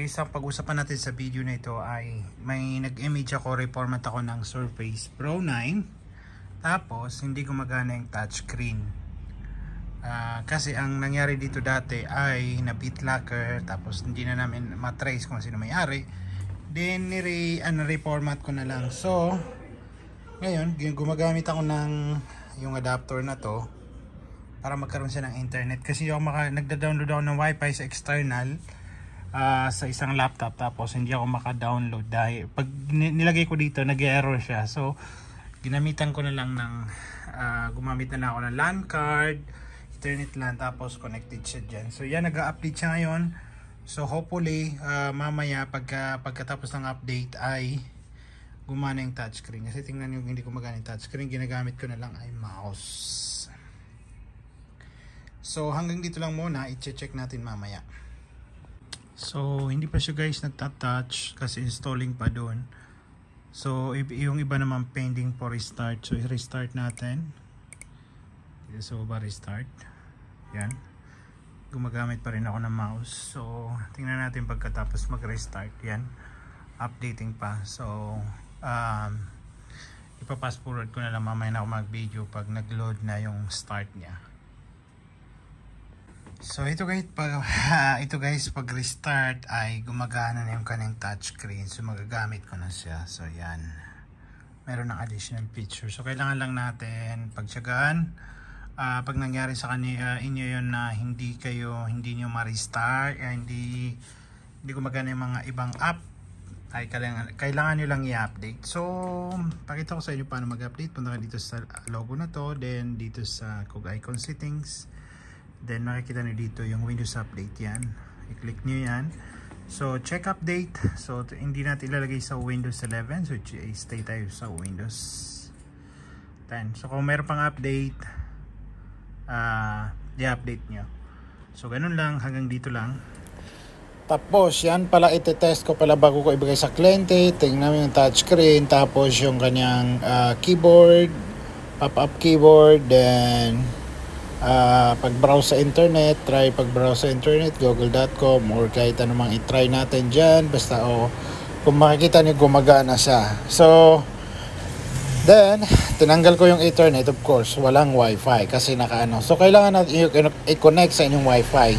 guys, ang pag-usapan natin sa video na ito ay may nag-image ako, reformat ako ng Surface Pro 9. Tapos hindi gumagana yung touchscreen. Kasi ang nangyari dito dati ay na-bit locker, tapos hindi na namin matrace kung sino may-ari. Then reformat ko na lang. So ngayon gumagamit ako ng yung adapter na to para magkaroon siya ng internet, kasi ako nagda-download ako ng wifi sa external sa isang laptop, tapos hindi ako maka-download dahil pag nilagay ko dito nag-error siya. So ginamitan ko na lang ng gumamit na lang ako ng LAN card, Ethernet LAN, tapos connected siya dyan. So yan, nag-update siya ngayon. So hopefully mamaya pagkatapos ng update ay gumana yung touchscreen. Kasi tingnan nyo, hindi ko magana yung touchscreen, ginagamit ko na lang ay mouse. So hanggang dito lang muna, i-check natin mamaya. So hindi pa siya guys nagta-touch kasi installing pa doon. So yung iba naman pending for restart. So i-restart natin. Dito sa baba, restart. Yan. Gumagamit pa rin ako ng mouse. So tingnan natin pagkatapos mag-restart. Yan. Updating pa. So ipa-fast forward ko na lang mamaya na ako mag-video pag nag-load na yung start niya. So ito guys, pag restart ay gumagana na yung kanyang touchscreen. So magagamit ko na siya. So yan, meron ng additional feature. So kailangan lang natin pagtyagaan. Pag nangyari sa inyo yun na hindi nyo ma-restart, hindi gumagana yung mga ibang app, ay kailangan nyo lang i-update. So pakita ko sa inyo paano mag-update. Punta ka dito sa logo na to, then dito sa Cog Icon Settings. Then makikita nyo dito yung Windows Update, yan. I-click nyo yan. So check update. So hindi natin ilalagay sa Windows 11. So stay tayo sa Windows 10. So kung meron pang update, i-update nyo. So ganun lang, hanggang dito lang. Tapos yan pala, iti-test ko pala bago ko ibigay sa kliyente. Tingnan mo yung touchscreen, tapos yung kanyang keyboard, pop-up keyboard, then pag-browse sa internet, pag-browse sa internet, google.com or kahit anumang i-try natin dyan, basta kung makikita nyo gumagana siya. So then tinanggal ko yung Ethernet, of course walang wifi kasi nakaano. So kailangan natin i-connect sa inyong wifi.